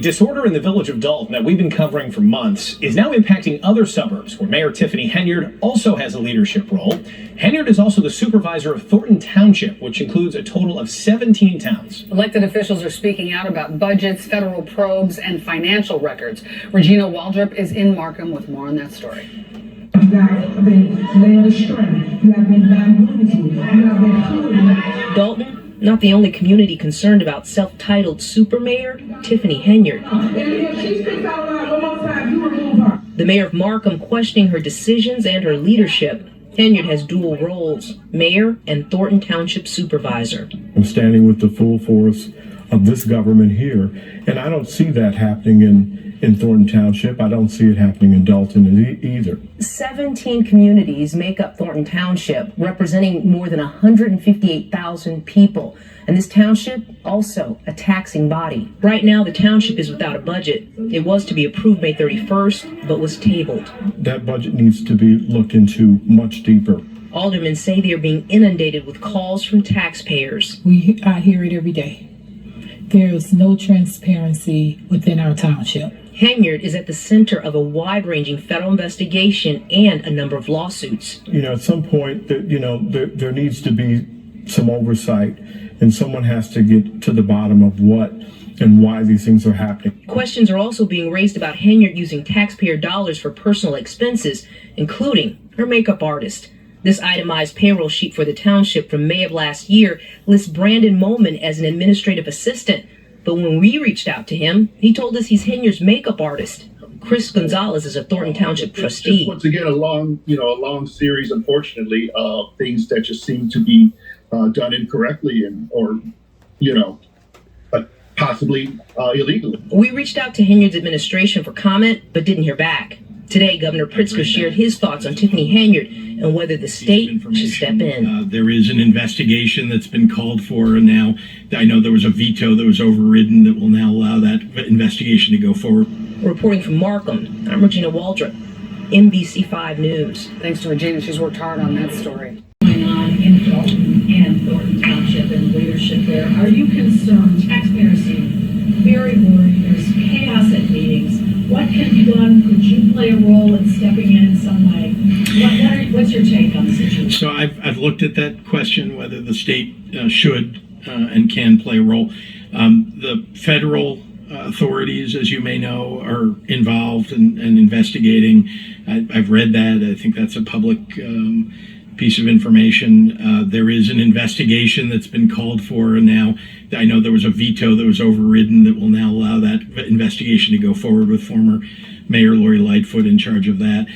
Disorder in the village of Dolton that we've been covering for months is now impacting other suburbs where Mayor Tiffany Henyard also has a leadership role. Henyard is also the supervisor of Thornton Township, which includes a total of 17 towns. Elected officials are speaking out about budgets, federal probes, and financial records. Regina Waldrop is in Markham with more on that story. You guys have been led astray. You have been non-unity. You have been hurting. Dolton, not the only community concerned about self-titled super mayor Tiffany Henyard. If she speaks out loud one more time, you remove her. The mayor of Markham questioning her decisions and her leadership. Henyard has dual roles, mayor and Thornton Township supervisor. I'm standing with the full force of this government here, and I don't see that happening in Thornton Township. I don't see it happening in Dolton either. 17 communities make up Thornton Township, representing more than 158,000 people. And this township, also a taxing body. Right now, the township is without a budget. It was to be approved May 31st, but was tabled. That budget needs to be looked into much deeper. Aldermen say they are being inundated with calls from taxpayers. I hear it every day. There is no transparency within our township. Henyard is at the center of a wide-ranging federal investigation and a number of lawsuits. At some point, there needs to be some oversight, and someone has to get to the bottom of what and why these things are happening. Questions are also being raised about Henyard using taxpayer dollars for personal expenses, including her makeup artist. This itemized payroll sheet for the township from May of last year lists Brandon Moman as an administrative assistant. But when we reached out to him, he told us he's Henyard's makeup artist. Chris Gonzalez is a Thornton Township trustee. Once again, a long series, unfortunately, of things that just seem to be done incorrectly or possibly illegally. We reached out to Henyard's administration for comment, but didn't hear back. Today, Governor Pritzker shared his thoughts on Tiffany Henyard and whether the state should step in. There is an investigation that's been called for, and now I know there was a veto that was overridden that will now allow that investigation to go forward. Reporting from Markham, I'm Regina Waldrop, NBC5 News. Thanks to Regina, she's worked hard on that story. Going on in Dolton and Thornton Township and leadership there. Are you concerned? Taxpayers seem very worried. There's chaos at meetings. What can be done? Could you play a role in stepping in some way? What's your take on the situation? So I've looked at that question, whether the state should and can play a role. The federal authorities, as you may know, are involved in investigating. I've read that. I think that's a public piece of information. There is an investigation that's been called for, and now I know there was a veto that was overridden that will now allow that investigation to go forward with former Mayor Lori Lightfoot in charge of that.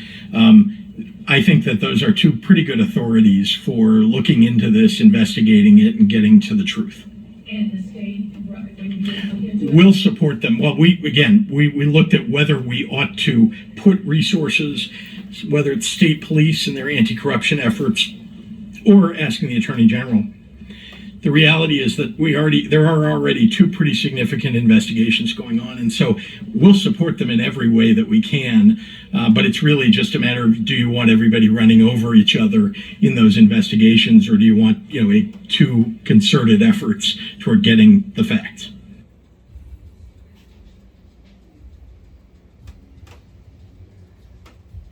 I think that those are two pretty good authorities for looking into this, investigating it, and getting to the truth. And the state We'll support them. Well, we looked at whether we ought to put resources, whether it's state police and their anti-corruption efforts, or asking the Attorney General. The reality is that there are already two pretty significant investigations going on, and so we'll support them in every way that we can. But it's really just a matter of, do you want everybody running over each other in those investigations, or do you want two concerted efforts toward getting the facts?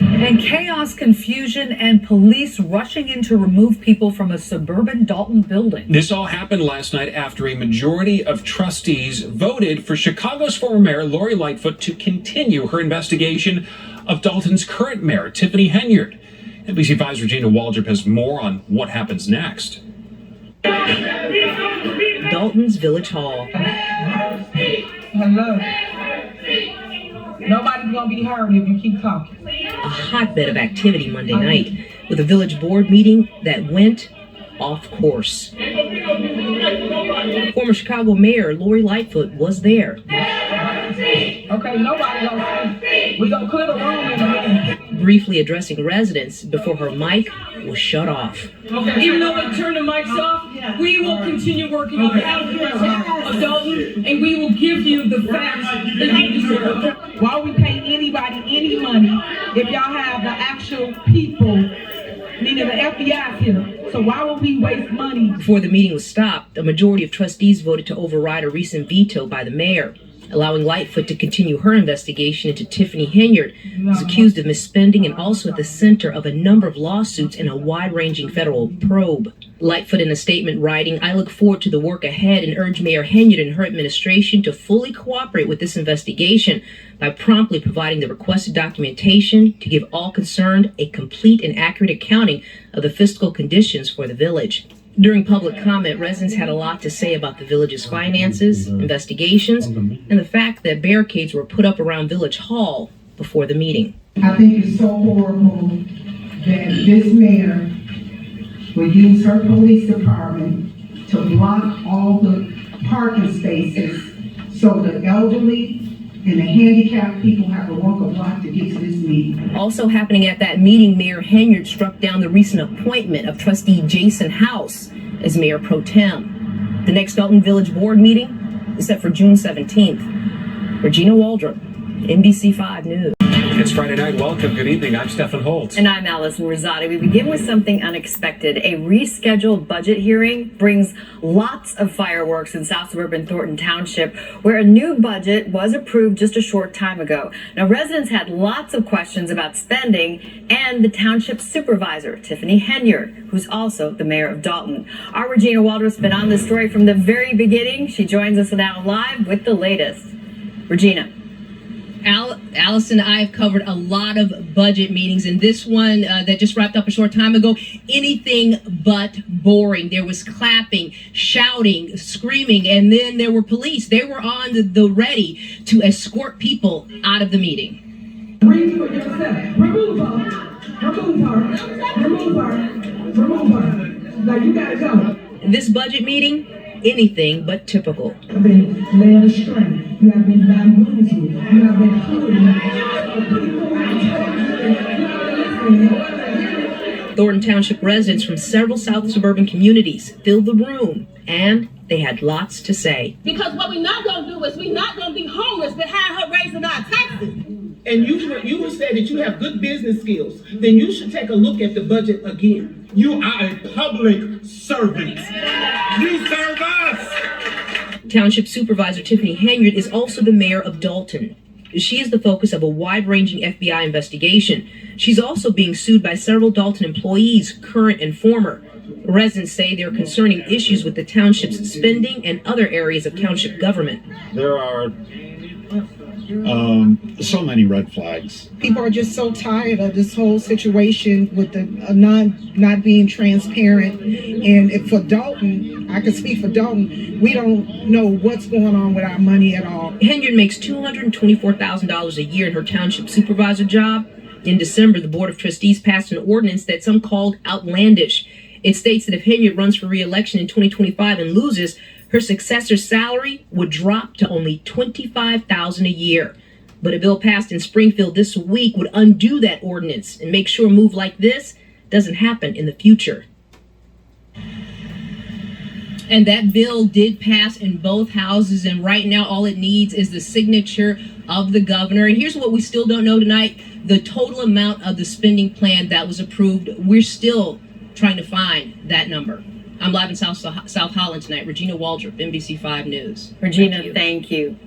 And chaos, confusion, and police rushing in to remove people from a suburban Dolton building. This all happened last night after a majority of trustees voted for Chicago's former mayor, Lori Lightfoot, to continue her investigation of Dolton's current mayor, Tiffany Henyard. NBC5's Regina Waldrop has more on what happens next. Dolton's Village Hall. Hello. Nobody's gonna be heard if you keep talking. A hotbed of activity Monday night with a village board meeting that went off course. Former Chicago Mayor Lori Lightfoot was there. Okay, nobody gonna speak. We gonna clear the room in a minute. Briefly addressing residents before her mic was shut off. Okay. Even though we turn the mics off, we will continue working on behalf of Dolton, and we will give you the facts that you deserve. Why would we pay anybody any money if y'all have the actual people, meaning the FBI's here? So why would we waste money? Before the meeting was stopped, a majority of trustees voted to override a recent veto by the mayor. allowing Lightfoot to continue her investigation into Tiffany Henyard, who's accused of misspending and also at the center of a number of lawsuits in a wide-ranging federal probe. Lightfoot in a statement writing, "I look forward to the work ahead and urge Mayor Henyard and her administration to fully cooperate with this investigation by promptly providing the requested documentation to give all concerned a complete and accurate accounting of the fiscal conditions for the village." During public comment, residents had a lot to say about the village's finances, investigations, and the fact that barricades were put up around Village Hall before the meeting. I think it's so horrible that this mayor would use her police department to block all the parking spaces so the elderly and the handicapped people have to walk a block to get to this meeting. Also happening at that meeting, Mayor Henyard struck down the recent appointment of trustee Jason House as mayor pro tem. The next Dolton Village Board meeting is set for June 17th. Regina Waldrop, NBC5 News. It's Friday night. Welcome. Good evening. I'm Stephen Holt. And I'm Allison Rosati. We begin with something unexpected. A rescheduled budget hearing brings lots of fireworks in South Suburban Thornton Township, where a new budget was approved just a short time ago. Now, residents had lots of questions about spending and the township supervisor, Tiffany Henyard, who's also the mayor of Dolton. Our Regina Waldrop's been on this story from the very beginning. She joins us now live with the latest. Regina. Allison, I have covered a lot of budget meetings, and this one that just wrapped up a short time ago, anything but boring. There was clapping, shouting, screaming, and then there were police. They were on the ready to escort people out of the meeting. Breathe for yourself. Remove her. Remove her. Remove her. Remove her. Now you gotta go. This budget meeting, anything but typical. You have been led astray. You have been bamboozled. You have been hooded. Thornton Township residents from several South Suburban communities filled the room, and they had lots to say. Because what we're not going to do is we're not going to be homeless behind her raising our taxes. And you would say that you have good business skills, then you should take a look at the budget again. You are a public servant. You serve us. Township Supervisor Tiffany Henyard is also the mayor of Dolton. She is the focus of a wide-ranging FBI investigation. She's also being sued by several Dolton employees, current and former. Residents say there are concerning issues with the township's spending and other areas of township government. There are so many red flags. People are just so tired of this whole situation with the not being transparent. And if for Dolton, I can speak for Dolton, we don't know what's going on with our money at all. Henyard makes $224,000 a year in her township supervisor job. In December, the Board of Trustees passed an ordinance that some called outlandish. It states that if Henyard runs for re-election in 2025 and loses, her successor's salary would drop to only $25,000 a year. But a bill passed in Springfield this week would undo that ordinance and make sure a move like this doesn't happen in the future. And that bill did pass in both houses, and right now all it needs is the signature of the governor. And here's what we still don't know tonight: the total amount of the spending plan that was approved. We're still trying to find that number. I'm live in South Holland tonight. Regina Waldrop, NBC5 News. Regina, thank you.